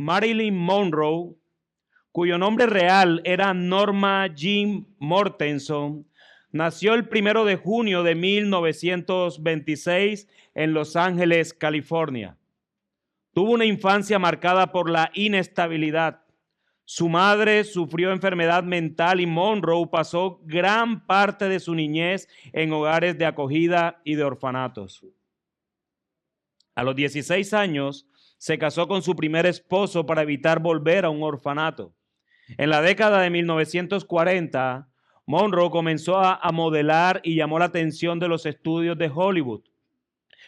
Marilyn Monroe, cuyo nombre real era Norma Jean Mortenson, nació el 1 de junio de 1926 en Los Ángeles, California. Tuvo una infancia marcada por la inestabilidad. Su madre sufrió enfermedad mental y Monroe pasó gran parte de su niñez en hogares de acogida y de orfanatos. A los 16 años se casó con su primer esposo para evitar volver a un orfanato. En la década de 1940, Monroe comenzó a modelar y llamó la atención de los estudios de Hollywood.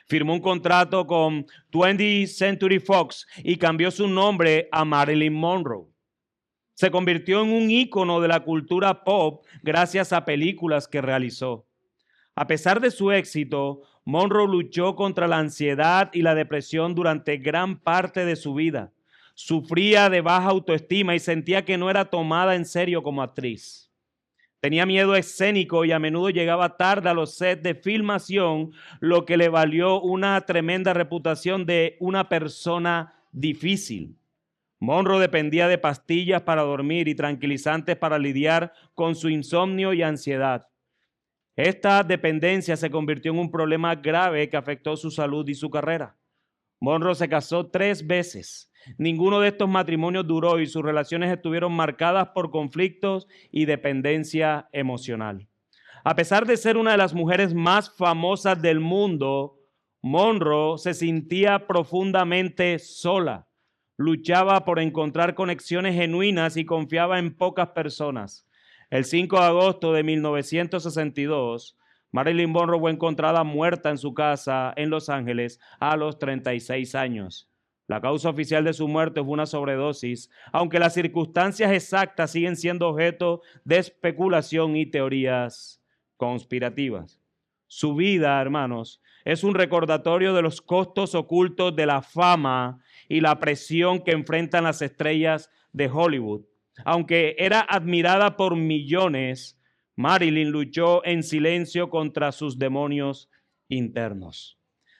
Firmó un contrato con 20th Century Fox y cambió su nombre a Marilyn Monroe. Se convirtió en un ícono de la cultura pop gracias a películas que realizó. A pesar de su éxito, Monroe luchó contra la ansiedad y la depresión durante gran parte de su vida. Sufría de baja autoestima y sentía que no era tomada en serio como actriz. Tenía miedo escénico y a menudo llegaba tarde a los sets de filmación, lo que le valió una tremenda reputación de una persona difícil. Monroe dependía de pastillas para dormir y tranquilizantes para lidiar con su insomnio y ansiedad. Esta dependencia se convirtió en un problema grave que afectó su salud y su carrera. Monroe se casó 3 veces. Ninguno de estos matrimonios duró y sus relaciones estuvieron marcadas por conflictos y dependencia emocional. A pesar de ser una de las mujeres más famosas del mundo, Monroe se sentía profundamente sola. Luchaba por encontrar conexiones genuinas y confiaba en pocas personas. El 5 de agosto de 1962, Marilyn Monroe fue encontrada muerta en su casa en Los Ángeles a los 36 años. La causa oficial de su muerte fue una sobredosis, aunque las circunstancias exactas siguen siendo objeto de especulación y teorías conspirativas. Su vida, hermanos, es un recordatorio de los costos ocultos de la fama y la presión que enfrentan las estrellas de Hollywood. Aunque era admirada por millones, Marilyn luchó en silencio contra sus demonios internos.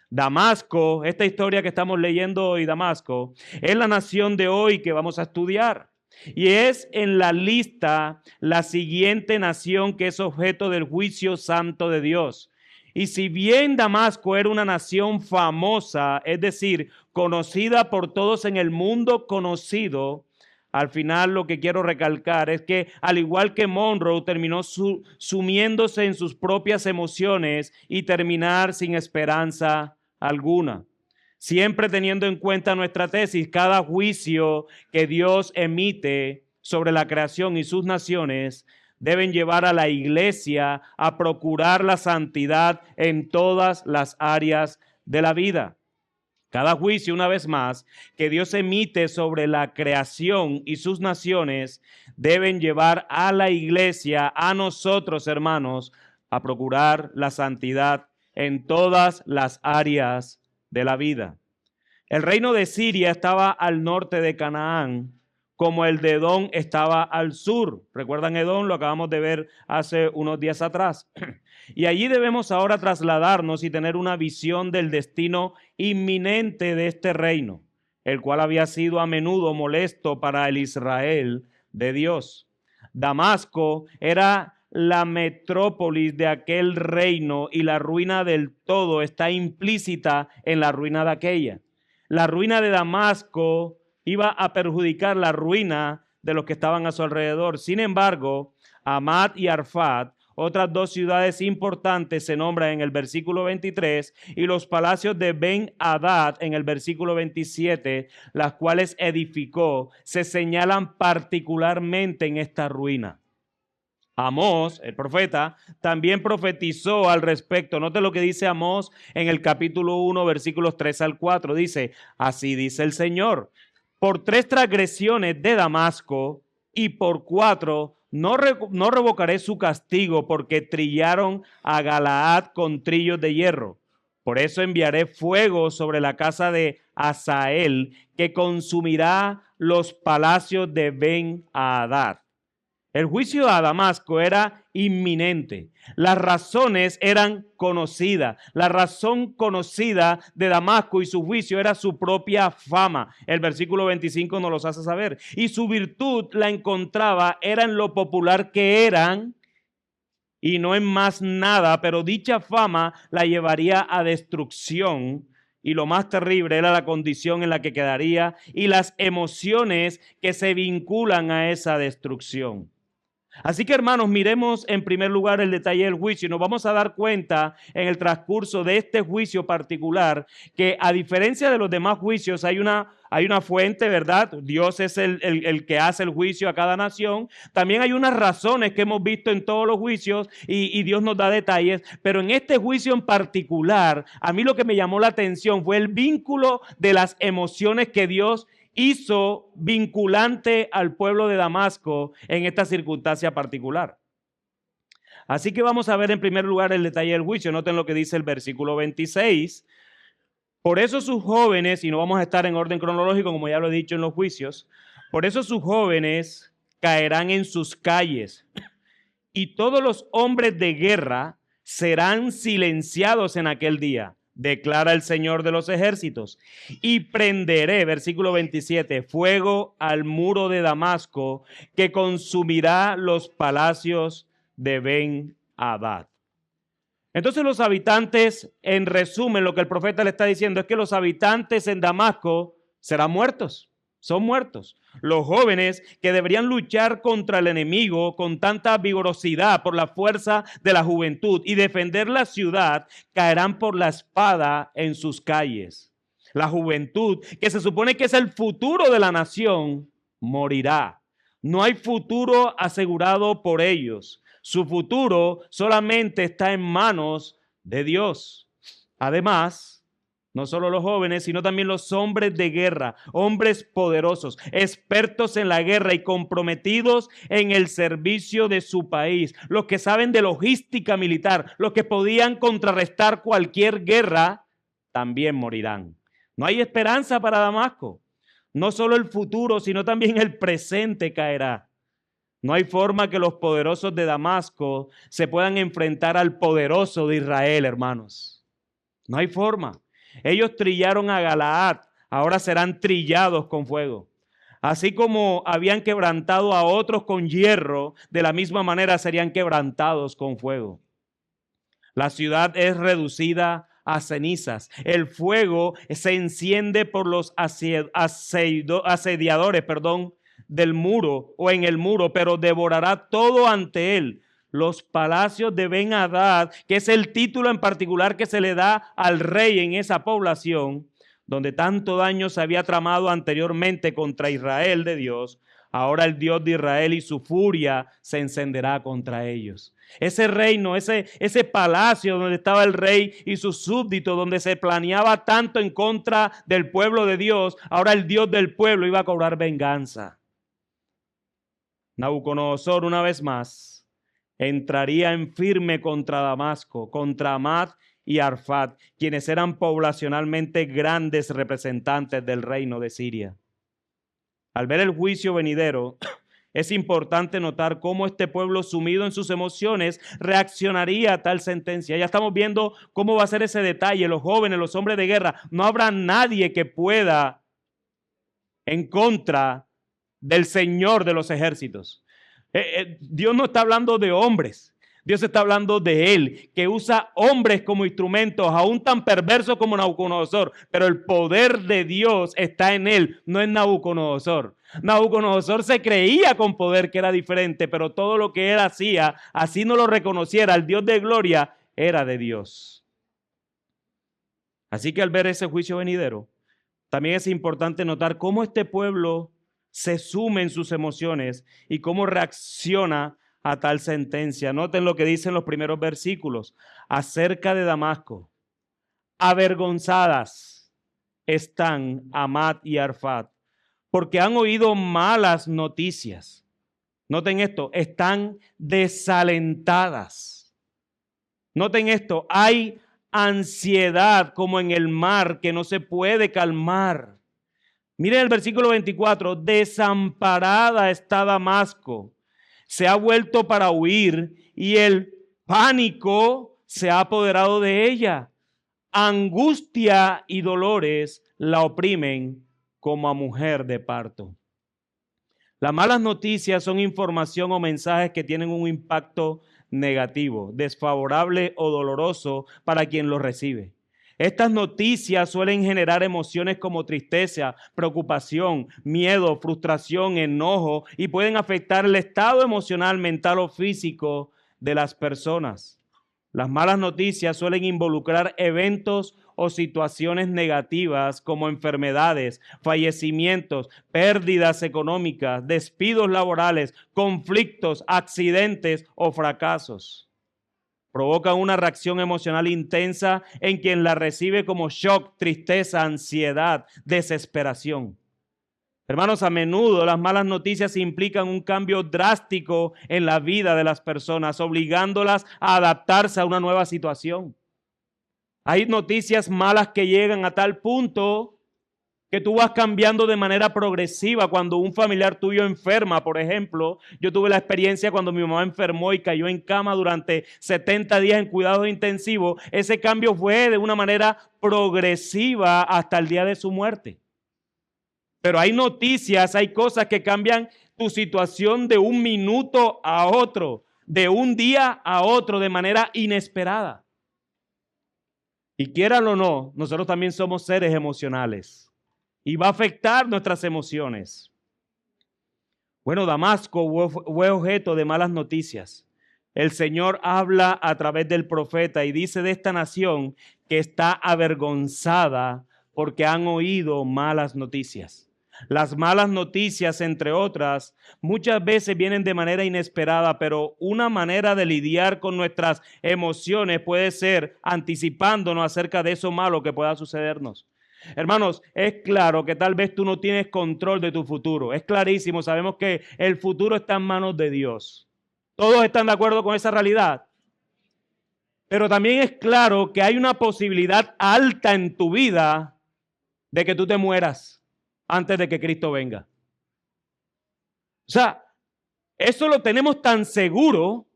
Damasco, esta historia que estamos leyendo hoy, Damasco, es la nación de hoy que vamos a estudiar. Y es en la lista la siguiente nación que es objeto del juicio santo de Dios. Y si bien Damasco era una nación famosa, es decir, conocida por todos en el mundo conocido, al final lo que quiero recalcar es que al igual que Monroe terminó sumiéndose en sus propias emociones y terminar sin esperanza alguna. Siempre teniendo en cuenta nuestra tesis, cada juicio que Dios emite sobre la creación y sus naciones deben llevar a la iglesia a procurar la santidad en todas las áreas de la vida. Cada juicio, una vez más, que Dios emite sobre la creación y sus naciones deben llevar a la iglesia, a nosotros, hermanos, a procurar la santidad en todas las áreas de la vida. El reino de Siria estaba al norte de Canaán, como el de Edom estaba al sur. ¿Recuerdan Edom? Lo acabamos de ver hace unos días atrás. Y allí debemos ahora trasladarnos y tener una visión del destino inminente de este reino, el cual había sido a menudo molesto para el Israel de Dios. Damasco era la metrópolis de aquel reino y la ruina del todo está implícita en la ruina de aquella. La ruina de Damasco iba a perjudicar la ruina de los que estaban a su alrededor. Sin embargo, Hamad y Arfad, otras 2 ciudades importantes, se nombran en el versículo 23 y los palacios de Ben-Hadad en el versículo 27, las cuales edificó, se señalan particularmente en esta ruina. Amós, el profeta, también profetizó al respecto. Note lo que dice Amós en el capítulo 1, versículos 3 al 4. Dice, así dice el Señor, por 3 transgresiones de Damasco y por 4 no revocaré su castigo, porque trillaron a Galaad con trillos de hierro. Por eso enviaré fuego sobre la casa de Hazael, que consumirá los palacios de Ben-Hadad. El juicio a Damasco era inminente. Las razones eran conocidas. La razón conocida de Damasco y su juicio era su propia fama. El versículo 25 nos los hace saber. Y su virtud la encontraba era en lo popular que eran y no en más nada, pero dicha fama la llevaría a destrucción. Y lo más terrible era la condición en la que quedaría y las emociones que se vinculan a esa destrucción. Así que, hermanos, miremos en primer lugar el detalle del juicio y nos vamos a dar cuenta en el transcurso de este juicio particular que, a diferencia de los demás juicios, hay una fuente, ¿verdad? Dios es el que hace el juicio a cada nación. También hay unas razones que hemos visto en todos los juicios y Dios nos da detalles, pero en este juicio en particular, a mí lo que me llamó la atención fue el vínculo de las emociones que Dios hizo vinculante al pueblo de Damasco en esta circunstancia particular. Así que vamos a ver en primer lugar el detalle del juicio. Noten lo que dice el versículo 26. Por eso sus jóvenes, y no vamos a estar en orden cronológico como ya lo he dicho en los juicios, por eso sus jóvenes caerán en sus calles y todos los hombres de guerra serán silenciados en aquel día, declara el Señor de los ejércitos, y prenderé, versículo 27, fuego al muro de Damasco que consumirá los palacios de Ben-Hadad. Entonces los habitantes, en resumen, lo que el profeta le está diciendo es que los habitantes en Damasco serán muertos, son muertos. Los jóvenes que deberían luchar contra el enemigo con tanta vigorosidad por la fuerza de la juventud y defender la ciudad, caerán por la espada en sus calles. La juventud, que se supone que es el futuro de la nación, morirá. No hay futuro asegurado por ellos. Su futuro solamente está en manos de Dios. Además, no solo los jóvenes, sino también los hombres de guerra, hombres poderosos, expertos en la guerra y comprometidos en el servicio de su país, los que saben de logística militar, los que podían contrarrestar cualquier guerra, también morirán. No hay esperanza para Damasco. No solo el futuro, sino también el presente caerá. No hay forma que los poderosos de Damasco se puedan enfrentar al poderoso de Israel, hermanos. No hay forma. Ellos trillaron a Galaad, ahora serán trillados con fuego. Así como habían quebrantado a otros con hierro, de la misma manera serían quebrantados con fuego. La ciudad es reducida a cenizas. El fuego se enciende por los asediadores, del muro o en el muro, pero devorará todo ante él. Los palacios de Ben-Hadad, que es el título en particular que se le da al rey en esa población, donde tanto daño se había tramado anteriormente contra Israel de Dios, ahora el Dios de Israel y su furia se encenderá contra ellos. Ese reino, ese palacio donde estaba el rey y sus súbditos, donde se planeaba tanto en contra del pueblo de Dios, ahora el Dios del pueblo iba a cobrar venganza. Nabucodonosor, una vez más, entraría en firme contra Damasco, contra Hamat y Arfad, quienes eran poblacionalmente grandes representantes del reino de Siria. Al ver el juicio venidero, es importante notar cómo este pueblo sumido en sus emociones reaccionaría a tal sentencia. Ya estamos viendo cómo va a ser ese detalle. Los jóvenes, los hombres de guerra, no habrá nadie que pueda en contra del Señor de los ejércitos. Dios no está hablando de hombres. Dios está hablando de Él, que usa hombres como instrumentos, aún tan perversos como Nabucodonosor. Pero el poder de Dios está en Él, no en Nabucodonosor. Nabucodonosor se creía con poder que era diferente, pero todo lo que Él hacía, así no lo reconociera, el Dios de gloria era de Dios. Así que al ver ese juicio venidero, también es importante notar cómo este pueblo se sume en sus emociones y cómo reacciona a tal sentencia. Noten lo que dicen los primeros versículos acerca de Damasco. Avergonzadas están Hamat y Arfad, porque han oído malas noticias. Noten esto, están desalentadas. Noten esto, hay ansiedad como en el mar que no se puede calmar. Miren el versículo 24, desamparada está Damasco, se ha vuelto para huir y el pánico se ha apoderado de ella. Angustia y dolores la oprimen como a mujer de parto. Las malas noticias son información o mensajes que tienen un impacto negativo, desfavorable o doloroso para quien los recibe. Estas noticias suelen generar emociones como tristeza, preocupación, miedo, frustración, enojo y pueden afectar el estado emocional, mental o físico de las personas. Las malas noticias suelen involucrar eventos o situaciones negativas como enfermedades, fallecimientos, pérdidas económicas, despidos laborales, conflictos, accidentes o fracasos. Provocan una reacción emocional intensa en quien la recibe como shock, tristeza, ansiedad, desesperación. Hermanos, a menudo las malas noticias implican un cambio drástico en la vida de las personas, obligándolas a adaptarse a una nueva situación. Hay noticias malas que llegan a tal punto que tú vas cambiando de manera progresiva. Cuando un familiar tuyo enferma, por ejemplo, yo tuve la experiencia cuando mi mamá enfermó y cayó en cama durante 70 días en cuidados intensivos. Ese cambio fue de una manera progresiva hasta el día de su muerte. Pero hay noticias, hay cosas que cambian tu situación de un minuto a otro, de un día a otro, de manera inesperada. Y quieran o no, nosotros también somos seres emocionales y va a afectar nuestras emociones. Bueno, Damasco fue objeto de malas noticias. El Señor habla a través del profeta y dice de esta nación que está avergonzada porque han oído malas noticias. Las malas noticias, entre otras, muchas veces vienen de manera inesperada, pero una manera de lidiar con nuestras emociones puede ser anticipándonos acerca de eso malo que pueda sucedernos. Hermanos, es claro que tal vez tú no tienes control de tu futuro. Es clarísimo, sabemos que el futuro está en manos de Dios. ¿Todos están de acuerdo con esa realidad? Pero también es claro que hay una posibilidad alta en tu vida de que tú te mueras antes de que Cristo venga. O sea, eso lo tenemos tan seguro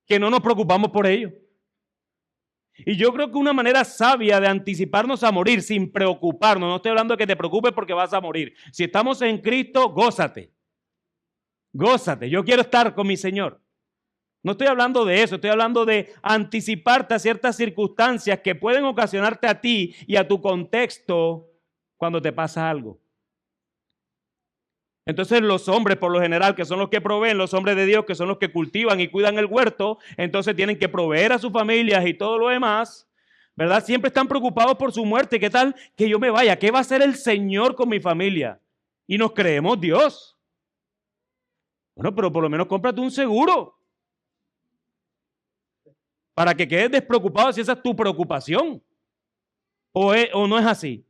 que no nos preocupamos por ello. Y yo creo que una manera sabia de anticiparnos a morir sin preocuparnos, no estoy hablando de que te preocupes porque vas a morir. Si estamos en Cristo, gózate. Gózate. Yo quiero estar con mi Señor. No estoy hablando de eso, estoy hablando de anticiparte a ciertas circunstancias que pueden ocasionarte a ti y a tu contexto cuando te pasa algo. Entonces los hombres, por lo general, que son los que proveen, los hombres de Dios, que son los que cultivan y cuidan el huerto, entonces tienen que proveer a sus familias y todo lo demás, ¿verdad? Siempre están preocupados por su muerte. ¿Qué tal que yo me vaya? ¿Qué va a hacer el Señor con mi familia? Y nos creemos Dios. Bueno, pero por lo menos cómprate un seguro para que quedes despreocupado si esa es tu preocupación. ¿O no es así?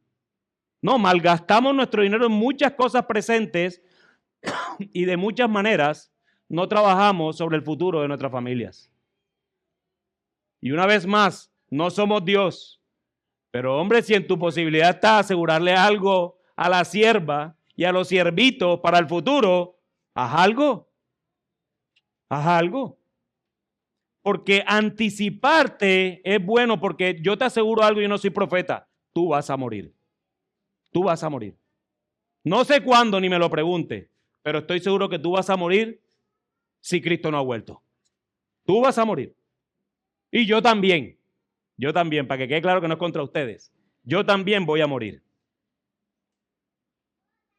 No, malgastamos nuestro dinero en muchas cosas presentes y de muchas maneras no trabajamos sobre el futuro de nuestras familias. Y una vez más, no somos Dios. Pero hombre, si en tu posibilidad está asegurarle algo a la sierva y a los siervitos para el futuro, haz algo. Haz algo. Porque anticiparte es bueno, porque yo te aseguro algo, yo no soy profeta, tú vas a morir. Tú vas a morir. No sé cuándo ni me lo pregunte, pero estoy seguro que tú vas a morir si Cristo no ha vuelto. Tú vas a morir. Y yo también. Yo también, para que quede claro que no es contra ustedes. Yo también voy a morir.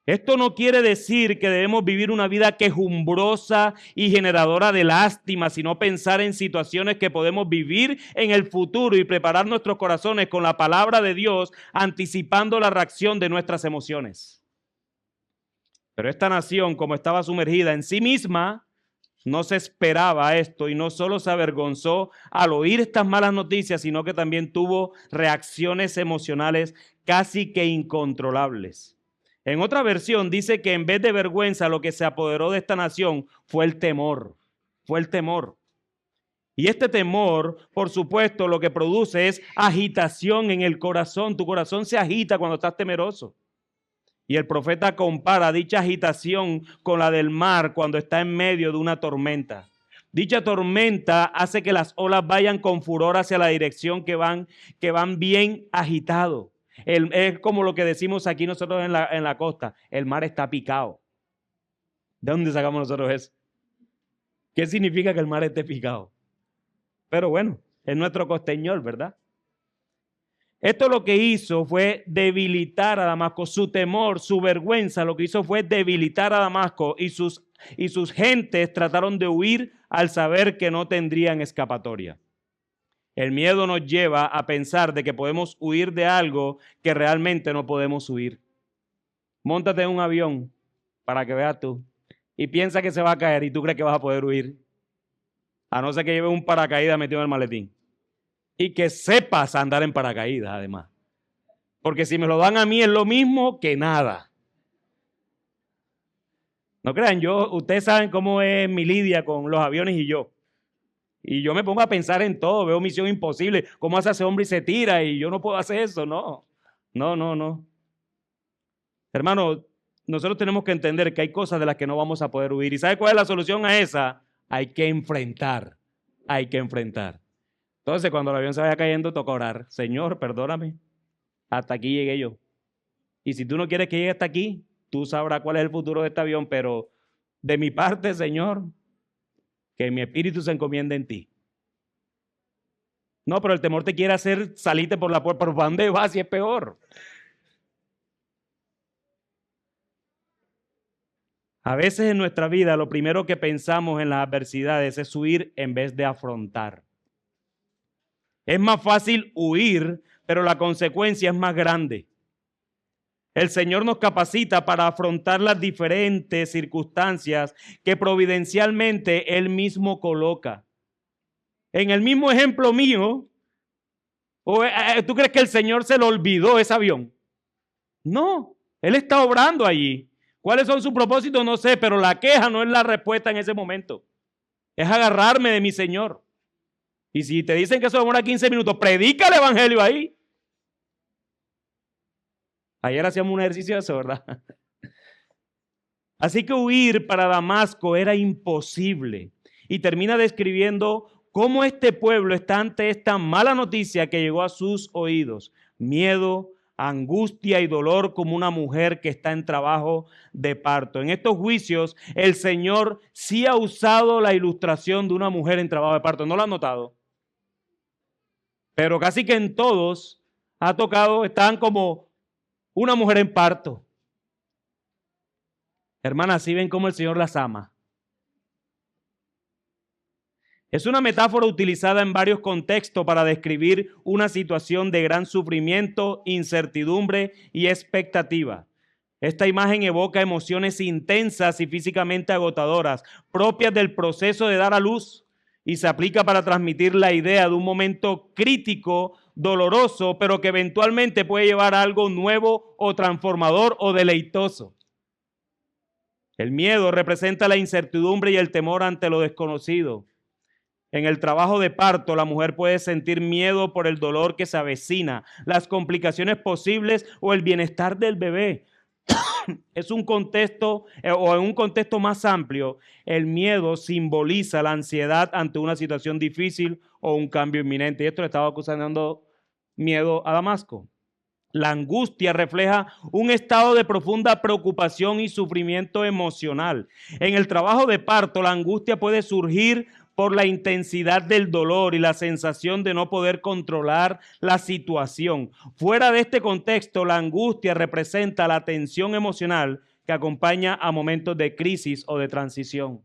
Esto no quiere decir que debemos vivir una vida quejumbrosa y generadora de lástima, sino pensar en situaciones que podemos vivir en el futuro y preparar nuestros corazones con la palabra de Dios, anticipando la reacción de nuestras emociones. Pero esta nación, como estaba sumergida en sí misma, no se esperaba esto y no solo se avergonzó al oír estas malas noticias, sino que también tuvo reacciones emocionales casi que incontrolables. En otra versión dice que en vez de vergüenza lo que se apoderó de esta nación fue el temor. Fue el temor. Y este temor, por supuesto, lo que produce es agitación en el corazón. Tu corazón se agita cuando estás temeroso. Y el profeta compara dicha agitación con la del mar cuando está en medio de una tormenta. Dicha tormenta hace que las olas vayan con furor hacia la dirección que van bien agitados. Es como lo que decimos aquí nosotros en la costa. El mar está picado. ¿De dónde sacamos nosotros eso? ¿Qué significa que el mar esté picado? Pero bueno, es nuestro costeñol, ¿verdad? Esto lo que hizo fue debilitar a Damasco. Su temor, su vergüenza, lo que hizo fue debilitar a Damasco y sus gentes trataron de huir al saber que no tendrían escapatoria. El miedo nos lleva a pensar de que podemos huir de algo que realmente no podemos huir. Móntate en un avión para que veas tú y piensa que se va a caer y tú crees que vas a poder huir. A no ser que lleves un paracaídas metido en el maletín. Y que sepas andar en paracaídas, además. Porque si me lo dan a mí es lo mismo que nada. No crean, ustedes saben cómo es mi lidia con los aviones y yo. Y yo me pongo a pensar en todo, veo Misión Imposible, cómo hace ese hombre y se tira y yo no puedo hacer eso, no. No. Hermano, nosotros tenemos que entender que hay cosas de las que no vamos a poder huir. ¿Y sabe cuál es la solución a esa? Hay que enfrentar. Entonces, cuando el avión se vaya cayendo, toca orar. Señor, perdóname. Hasta aquí llegué yo. Y si tú no quieres que llegue hasta aquí, tú sabrás cuál es el futuro de este avión. Pero de mi parte, Señor, que mi espíritu se encomiende en ti. No, pero el temor te quiere hacer salirte por la puerta. ¿Por dónde vas? Y es peor. A veces en nuestra vida lo primero que pensamos en las adversidades es huir en vez de afrontar. Es más fácil huir, pero la consecuencia es más grande. El Señor nos capacita para afrontar las diferentes circunstancias que providencialmente Él mismo coloca. En el mismo ejemplo mío, ¿tú crees que el Señor se le olvidó ese avión? No, Él está obrando allí. ¿Cuáles son sus propósitos? No sé, pero la queja no es la respuesta en ese momento. Es agarrarme de mi Señor. Y si te dicen que eso demora 15 minutos, predica el evangelio ahí. Ayer hacíamos un ejercicio de eso, ¿verdad? Así que huir para Damasco era imposible. Y termina describiendo cómo este pueblo está ante esta mala noticia que llegó a sus oídos. Miedo, angustia y dolor como una mujer que está en trabajo de parto. En estos juicios, el Señor sí ha usado la ilustración de una mujer en trabajo de parto. ¿No lo han notado? Pero casi que en todos ha tocado, están como una mujer en parto. Hermanas, ¿sí ven cómo el Señor las ama? Es una metáfora utilizada en varios contextos para describir una situación de gran sufrimiento, incertidumbre y expectativa. Esta imagen evoca emociones intensas y físicamente agotadoras, propias del proceso de dar a luz, y se aplica para transmitir la idea de un momento crítico, doloroso, pero que eventualmente puede llevar a algo nuevo o transformador o deleitoso. El miedo representa la incertidumbre y el temor ante lo desconocido. En el trabajo de parto, la mujer puede sentir miedo por el dolor que se avecina, las complicaciones posibles o el bienestar del bebé. Es un contexto, o en un contexto más amplio, el miedo simboliza la ansiedad ante una situación difícil o un cambio inminente. Y esto le estaba acusando miedo a Damasco. La angustia refleja un estado de profunda preocupación y sufrimiento emocional. En el trabajo de parto, la angustia puede surgir por la intensidad del dolor y la sensación de no poder controlar la situación. Fuera de este contexto, la angustia representa la tensión emocional que acompaña a momentos de crisis o de transición.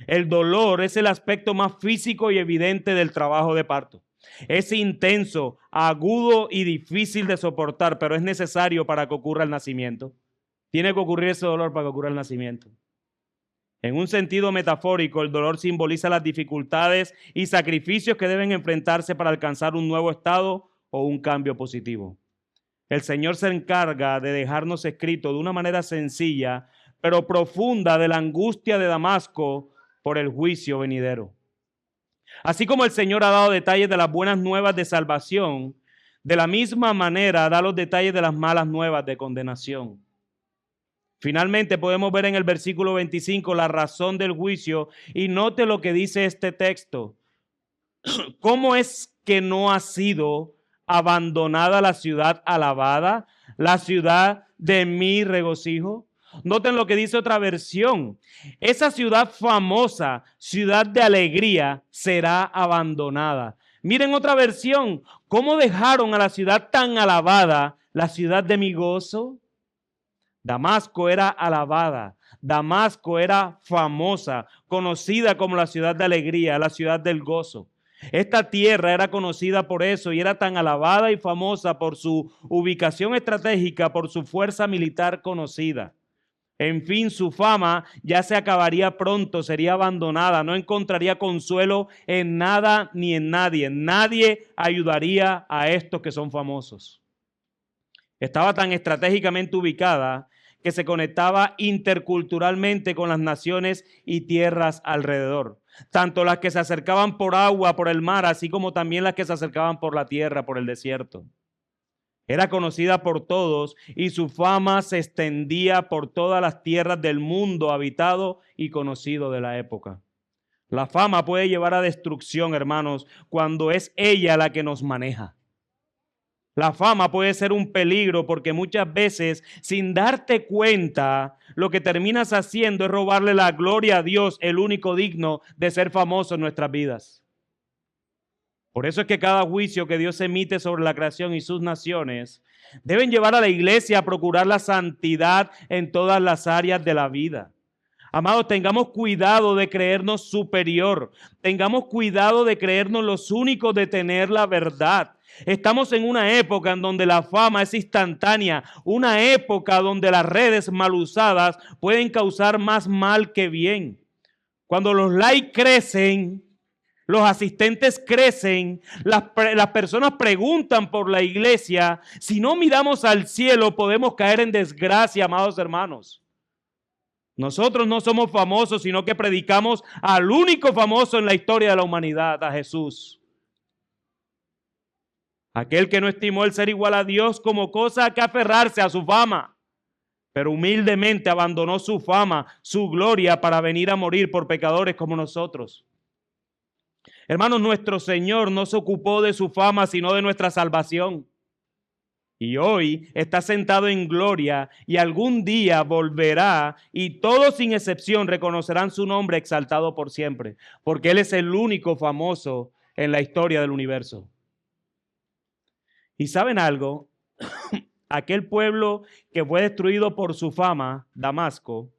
El dolor es el aspecto más físico y evidente del trabajo de parto. Es intenso, agudo y difícil de soportar, pero es necesario para que ocurra el nacimiento. Tiene que ocurrir ese dolor para que ocurra el nacimiento. En un sentido metafórico, el dolor simboliza las dificultades y sacrificios que deben enfrentarse para alcanzar un nuevo estado o un cambio positivo. El Señor se encarga de dejarnos escrito de una manera sencilla, pero profunda, de la angustia de Damasco por el juicio venidero. Así como el Señor ha dado detalles de las buenas nuevas de salvación, de la misma manera da los detalles de las malas nuevas de condenación. Finalmente podemos ver en el versículo 25 la razón del juicio y note lo que dice este texto. ¿Cómo es que no ha sido abandonada la ciudad alabada, la ciudad de mi regocijo? Noten lo que dice otra versión. Esa ciudad famosa, ciudad de alegría, será abandonada. Miren otra versión. ¿Cómo dejaron a la ciudad tan alabada, la ciudad de mi gozo? Damasco era alabada, Damasco era famosa, conocida como la ciudad de alegría, la ciudad del gozo. Esta tierra era conocida por eso y era tan alabada y famosa por su ubicación estratégica, por su fuerza militar conocida. En fin, su fama ya se acabaría pronto, sería abandonada, no encontraría consuelo en nada ni en nadie. Nadie ayudaría a estos que son famosos. Estaba tan estratégicamente ubicada que se conectaba interculturalmente con las naciones y tierras alrededor, tanto las que se acercaban por agua, por el mar, así como también las que se acercaban por la tierra, por el desierto. Era conocida por todos y su fama se extendía por todas las tierras del mundo habitado y conocido de la época. La fama puede llevar a destrucción, hermanos, cuando es ella la que nos maneja. La fama puede ser un peligro porque muchas veces, sin darte cuenta, lo que terminas haciendo es robarle la gloria a Dios, el único digno de ser famoso en nuestras vidas. Por eso es que cada juicio que Dios emite sobre la creación y sus naciones deben llevar a la iglesia a procurar la santidad en todas las áreas de la vida. Amados, tengamos cuidado de creernos superior. Tengamos cuidado de creernos los únicos de tener la verdad. Estamos en una época en donde la fama es instantánea, una época donde las redes mal usadas pueden causar más mal que bien. Cuando los likes crecen, los asistentes crecen, las personas preguntan por la iglesia. Si no miramos al cielo, podemos caer en desgracia, amados hermanos. Nosotros no somos famosos, sino que predicamos al único famoso en la historia de la humanidad, a Jesús. Aquel que no estimó el ser igual a Dios como cosa que aferrarse a su fama, pero humildemente abandonó su fama, su gloria para venir a morir por pecadores como nosotros. Hermanos, nuestro Señor no se ocupó de su fama, sino de nuestra salvación. Y hoy está sentado en gloria y algún día volverá y todos sin excepción reconocerán su nombre exaltado por siempre, porque Él es el único famoso en la historia del universo. ¿Y saben algo? Aquel pueblo que fue destruido por su fama, Damasco,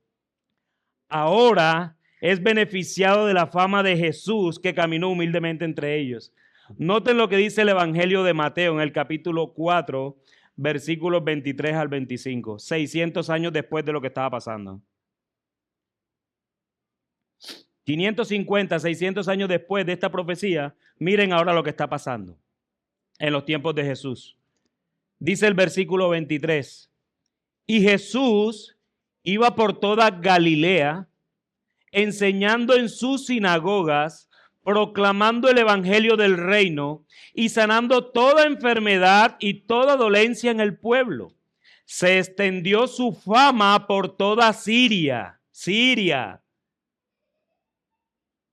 ahora es beneficiado de la fama de Jesús que caminó humildemente entre ellos. Noten lo que dice el Evangelio de Mateo en el capítulo 4, versículos 23 al 25, 600 años después de lo que estaba pasando. 550, 600 años después de esta profecía, miren ahora lo que está pasando en los tiempos de Jesús. Dice el versículo 23, y Jesús iba por toda Galilea, enseñando en sus sinagogas, proclamando el evangelio del reino y sanando toda enfermedad y toda dolencia en el pueblo. Se extendió su fama por toda Siria,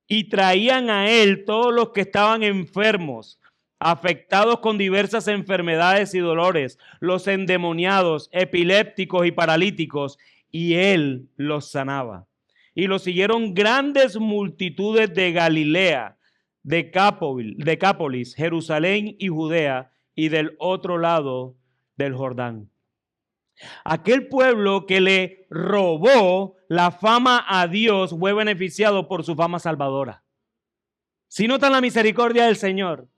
y traían a él todos los que estaban enfermos, afectados con diversas enfermedades y dolores, los endemoniados, epilépticos y paralíticos, y él los sanaba. Y lo siguieron grandes multitudes de Galilea, Decápolis, Jerusalén y Judea, y del otro lado del Jordán. Aquel pueblo que le robó la fama a Dios fue beneficiado por su fama salvadora. Si notan la misericordia del Señor,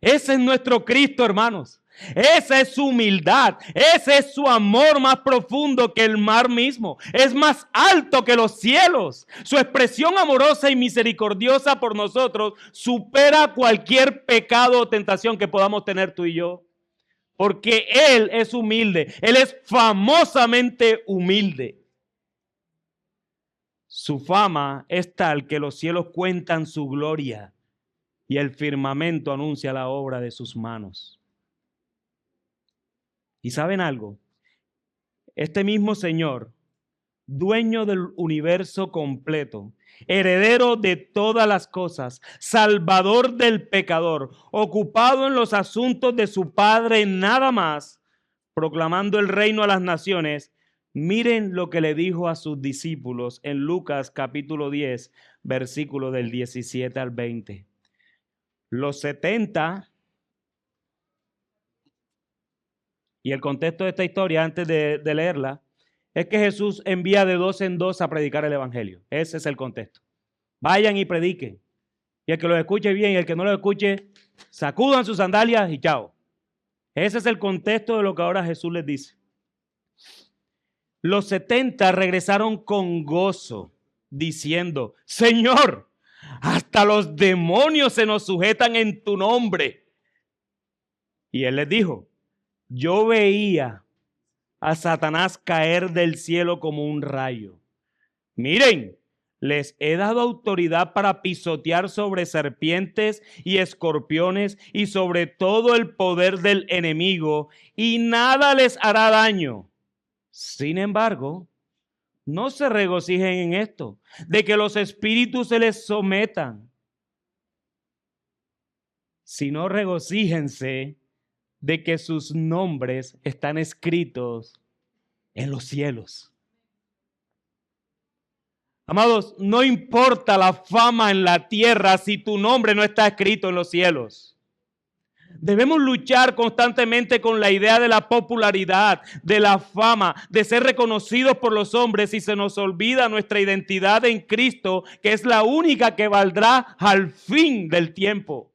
ese es nuestro Cristo, hermanos. Esa es su humildad, ese es su amor más profundo que el mar mismo, es más alto que los cielos. Su expresión amorosa y misericordiosa por nosotros supera cualquier pecado o tentación que podamos tener tú y yo, porque Él es humilde, Él es famosamente humilde. Su fama es tal que los cielos cuentan su gloria y el firmamento anuncia la obra de sus manos. ¿Y saben algo? Este mismo Señor, dueño del universo completo, heredero de todas las cosas, salvador del pecador, ocupado en los asuntos de su Padre nada más, proclamando el reino a las naciones. Miren lo que le dijo a sus discípulos en Lucas capítulo 10, versículo del 17 al 20. Los 70, y el contexto de esta historia antes de leerla, es que Jesús envía de 2 en 2 a predicar el evangelio. Ese es el contexto. Vayan y prediquen. Y el que lo escuche bien y el que no lo escuche, sacudan sus sandalias y chao. Ese es el contexto de lo que ahora Jesús les dice. Los 70 regresaron con gozo, diciendo: Señor, hasta los demonios se nos sujetan en tu nombre. Y él les dijo: yo veía a Satanás caer del cielo como un rayo. Miren, les he dado autoridad para pisotear sobre serpientes y escorpiones y sobre todo el poder del enemigo, y nada les hará daño. Sin embargo, no se regocijen en esto, de que los espíritus se les sometan, sino regocíjense de que sus nombres están escritos en los cielos. Amados, no importa la fama en la tierra si tu nombre no está escrito en los cielos. Debemos luchar constantemente con la idea de la popularidad, de la fama, de ser reconocidos por los hombres, y se nos olvida nuestra identidad en Cristo, que es la única que valdrá al fin del tiempo.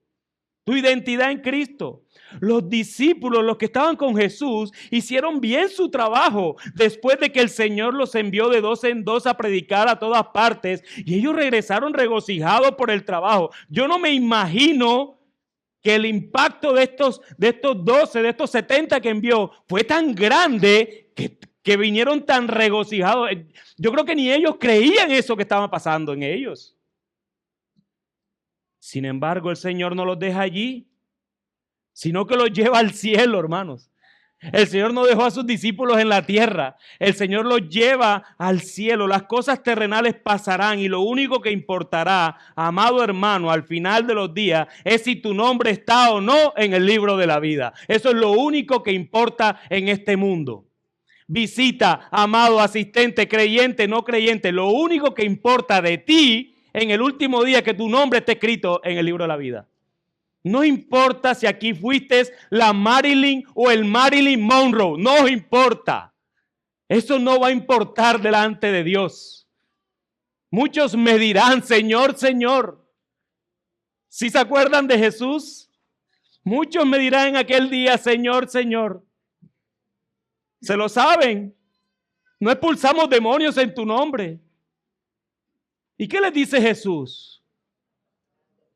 Tu identidad en Cristo. Los discípulos, los que estaban con Jesús, hicieron bien su trabajo después de que el Señor los envió de 2 en 2 a predicar a todas partes, y ellos regresaron regocijados por el trabajo. Yo no me imagino que el impacto de estos 12, de estos 70 que envió fue tan grande que vinieron tan regocijados. Yo creo que ni ellos creían eso que estaba pasando en ellos. Sin embargo, el Señor no los deja allí, sino que los lleva al cielo, hermanos. El Señor no dejó a sus discípulos en la tierra. El Señor los lleva al cielo. Las cosas terrenales pasarán y lo único que importará, amado hermano, al final de los días es si tu nombre está o no en el libro de la vida. Eso es lo único que importa en este mundo. Visita, amado asistente, creyente, no creyente, lo único que importa de ti en el último día es que tu nombre esté escrito en el libro de la vida. No importa si aquí fuiste la Marilyn o el Marilyn Monroe, no importa. Eso no va a importar delante de Dios. Muchos me dirán: Señor, Señor. ¿Sí se acuerdan de Jesús? Muchos me dirán en aquel día: Señor, Señor. ¿Se lo saben? No expulsamos demonios en tu nombre. ¿Y qué les dice Jesús?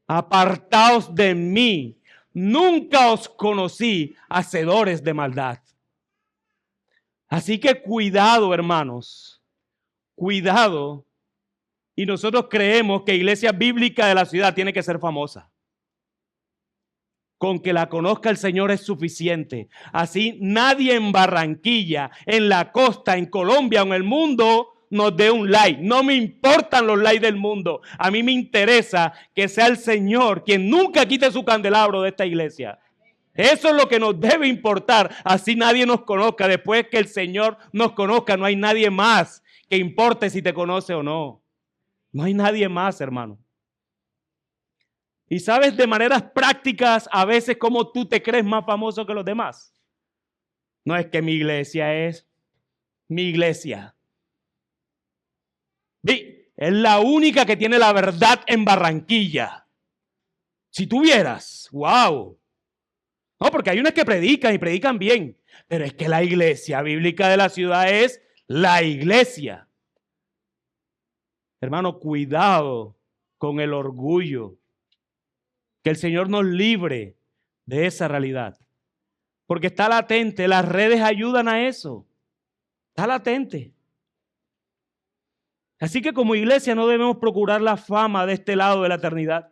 Apartaos de mí, nunca os conocí, hacedores de maldad. Así que cuidado, hermanos, cuidado. Y nosotros creemos que Iglesia Bíblica de la Ciudad tiene que ser famosa. Con que la conozca el Señor es suficiente. Así nadie en Barranquilla, en la costa, en Colombia o en el mundo nos dé un like. No me importan los likes del mundo. A mí me interesa que sea el Señor quien nunca quite su candelabro de esta iglesia. Eso es lo que nos debe importar. Así nadie nos conozca. Después que el Señor nos conozca, no hay nadie más que importe si te conoce o no. No hay nadie más, hermano. Y sabes de maneras prácticas a veces cómo tú te crees más famoso que los demás. No es que mi iglesia es mi iglesia. Es la única que tiene la verdad en Barranquilla. Si tú vieras, wow. No, porque hay unas que predican y predican bien. Pero es que la Iglesia Bíblica de la Ciudad es la iglesia. Hermano, cuidado con el orgullo. Que el Señor nos libre de esa realidad. Porque está latente, las redes ayudan a eso. Está latente. Así que como iglesia no debemos procurar la fama de este lado de la eternidad.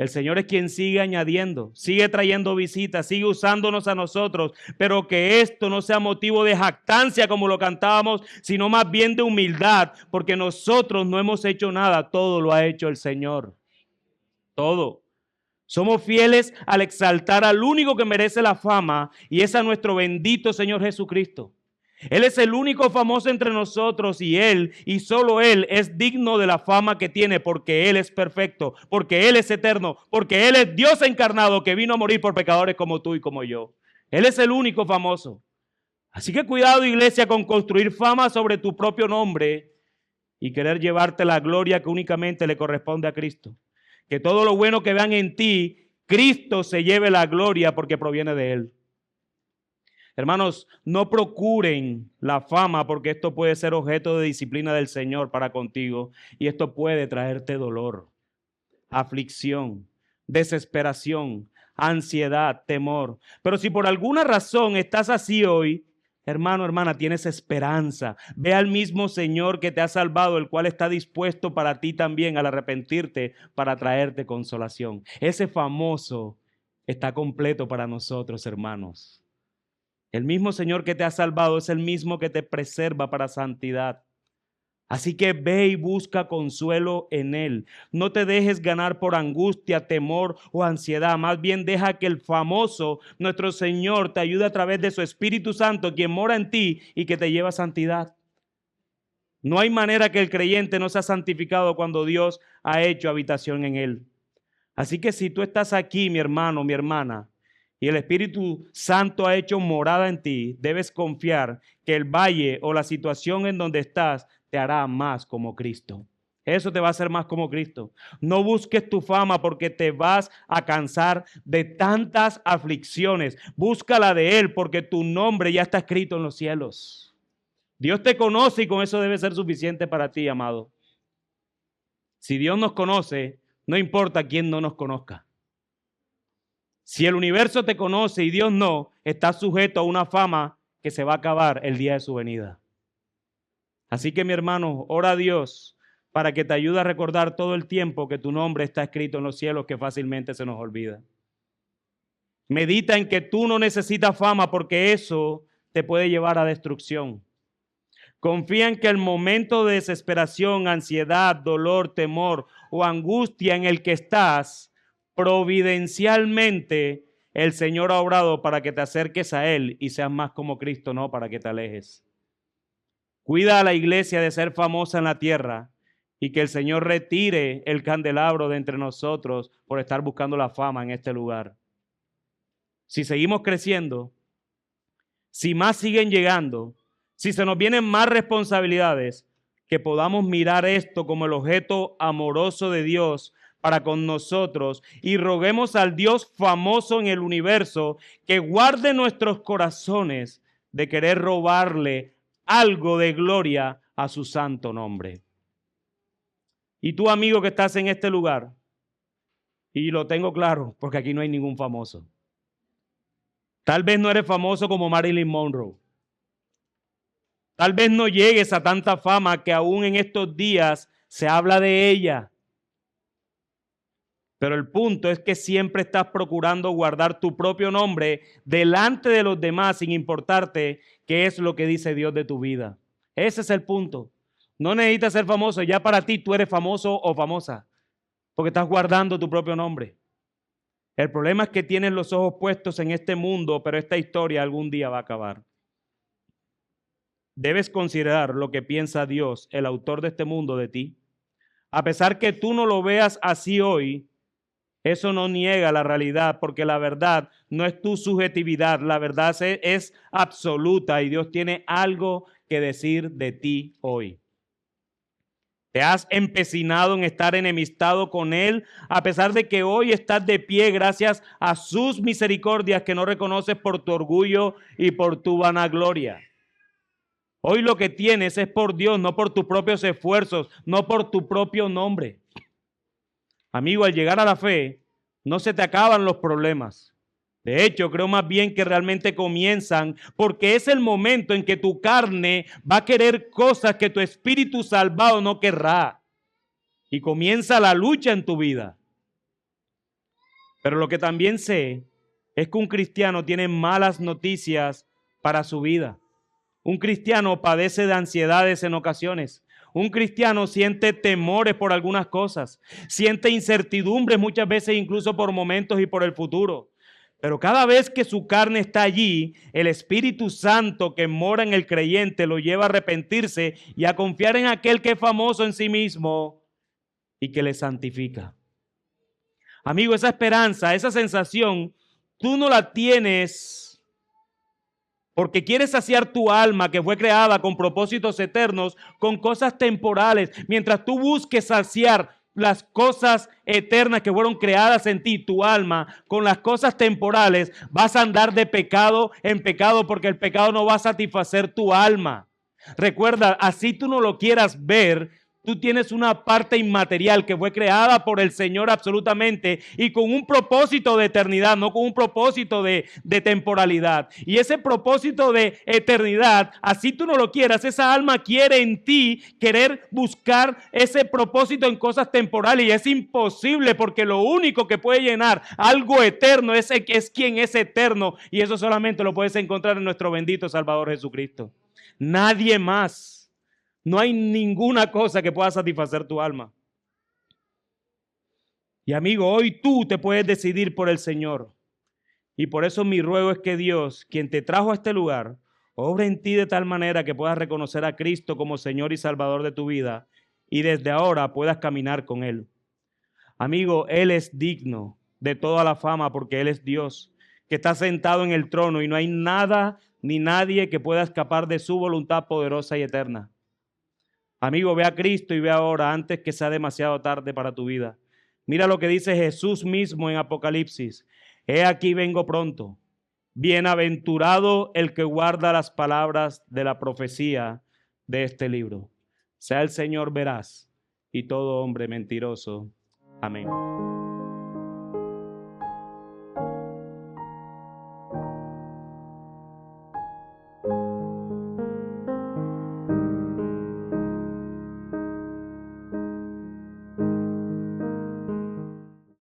El Señor es quien sigue añadiendo, sigue trayendo visitas, sigue usándonos a nosotros, pero que esto no sea motivo de jactancia como lo cantábamos, sino más bien de humildad, porque nosotros no hemos hecho nada, todo lo ha hecho el Señor. Todo. Somos fieles al exaltar al único que merece la fama y es a nuestro bendito Señor Jesucristo. Él es el único famoso entre nosotros y Él, y solo Él es digno de la fama que tiene porque Él es perfecto, porque Él es eterno, porque Él es Dios encarnado que vino a morir por pecadores como tú y como yo. Él es el único famoso. Así que cuidado, iglesia, con construir fama sobre tu propio nombre y querer llevarte la gloria que únicamente le corresponde a Cristo. Que todo lo bueno que vean en ti, Cristo se lleve la gloria porque proviene de Él. Hermanos, no procuren la fama porque esto puede ser objeto de disciplina del Señor para contigo y esto puede traerte dolor, aflicción, desesperación, ansiedad, temor. Pero si por alguna razón estás así hoy, hermano, hermana, tienes esperanza. Ve al mismo Señor que te ha salvado, el cual está dispuesto para ti también al arrepentirte para traerte consolación. Ese famoso está completo para nosotros, hermanos. El mismo Señor que te ha salvado es el mismo que te preserva para santidad. Así que ve y busca consuelo en Él. No te dejes ganar por angustia, temor o ansiedad. Más bien deja que el famoso, nuestro Señor, te ayude a través de su Espíritu Santo, quien mora en ti y que te lleva a santidad. No hay manera que el creyente no sea santificado cuando Dios ha hecho habitación en Él. Así que si tú estás aquí, mi hermano, mi hermana, y el Espíritu Santo ha hecho morada en ti, debes confiar que el valle o la situación en donde estás te hará más como Cristo. Eso te va a hacer más como Cristo. No busques tu fama porque te vas a cansar de tantas aflicciones. Búscala de Él porque tu nombre ya está escrito en los cielos. Dios te conoce y con eso debe ser suficiente para ti, amado. Si Dios nos conoce, no importa quién no nos conozca. Si el universo te conoce y Dios no, estás sujeto a una fama que se va a acabar el día de su venida. Así que, mi hermano, ora a Dios para que te ayude a recordar todo el tiempo que tu nombre está escrito en los cielos, que fácilmente se nos olvida. Medita en que tú no necesitas fama porque eso te puede llevar a destrucción. Confía en que el momento de desesperación, ansiedad, dolor, temor o angustia en el que estás, providencialmente el Señor ha obrado para que te acerques a Él y seas más como Cristo, no para que te alejes. Cuida a la iglesia de ser famosa en la tierra y que el Señor retire el candelabro de entre nosotros por estar buscando la fama en este lugar. Si seguimos creciendo, si más siguen llegando, si se nos vienen más responsabilidades, que podamos mirar esto como el objeto amoroso de Dios para con nosotros y roguemos al Dios famoso en el universo que guarde nuestros corazones de querer robarle algo de gloria a su santo nombre. Y tú, amigo que estás en este lugar, y lo tengo claro porque aquí no hay ningún famoso. Tal vez no eres famoso como Marilyn Monroe. Tal vez no llegues a tanta fama que aún en estos días se habla de ella. Pero el punto es que siempre estás procurando guardar tu propio nombre delante de los demás sin importarte qué es lo que dice Dios de tu vida. Ese es el punto. No necesitas ser famoso. Ya para ti tú eres famoso o famosa porque estás guardando tu propio nombre. El problema es que tienes los ojos puestos en este mundo, pero esta historia algún día va a acabar. Debes considerar lo que piensa Dios, el autor de este mundo, de ti. A pesar que tú no lo veas así hoy, eso no niega la realidad, porque la verdad no es tu subjetividad, la verdad es absoluta y Dios tiene algo que decir de ti hoy. Te has empecinado en estar enemistado con Él, a pesar de que hoy estás de pie gracias a sus misericordias que no reconoces por tu orgullo y por tu vanagloria. Hoy lo que tienes es por Dios, no por tus propios esfuerzos, no por tu propio nombre. Amigo, al llegar a la fe, no se te acaban los problemas. De hecho, creo más bien que realmente comienzan porque es el momento en que tu carne va a querer cosas que tu espíritu salvado no querrá. Y comienza la lucha en tu vida. Pero lo que también sé es que un cristiano tiene malas noticias para su vida. Un cristiano padece de ansiedades en ocasiones. Un cristiano siente temores por algunas cosas, siente incertidumbres muchas veces incluso por momentos y por el futuro. Pero cada vez que su carne está allí, el Espíritu Santo que mora en el creyente lo lleva a arrepentirse y a confiar en aquel que es famoso en sí mismo y que le santifica. Amigo, esa esperanza, esa sensación, tú no la tienes porque quieres saciar tu alma que fue creada con propósitos eternos, con cosas temporales. Mientras tú busques saciar las cosas eternas que fueron creadas en ti, tu alma, con las cosas temporales, vas a andar de pecado en pecado porque el pecado no va a satisfacer tu alma. Recuerda, así tú no lo quieras ver, tú tienes una parte inmaterial que fue creada por el Señor absolutamente y con un propósito de eternidad, no con un propósito de temporalidad. Y ese propósito de eternidad, así tú no lo quieras, esa alma quiere en ti querer buscar ese propósito en cosas temporales y es imposible porque lo único que puede llenar algo eterno es quien es eterno y eso solamente lo puedes encontrar en nuestro bendito Salvador Jesucristo. Nadie más. No hay ninguna cosa que pueda satisfacer tu alma. Y amigo, hoy tú te puedes decidir por el Señor. Y por eso mi ruego es que Dios, quien te trajo a este lugar, obre en ti de tal manera que puedas reconocer a Cristo como Señor y Salvador de tu vida y desde ahora puedas caminar con Él. Amigo, Él es digno de toda la fama porque Él es Dios, que está sentado en el trono y no hay nada ni nadie que pueda escapar de su voluntad poderosa y eterna. Amigo, ve a Cristo y ve ahora antes que sea demasiado tarde para tu vida. Mira lo que dice Jesús mismo en Apocalipsis. He aquí vengo pronto. Bienaventurado el que guarda las palabras de la profecía de este libro. Sea el Señor veraz y todo hombre mentiroso. Amén.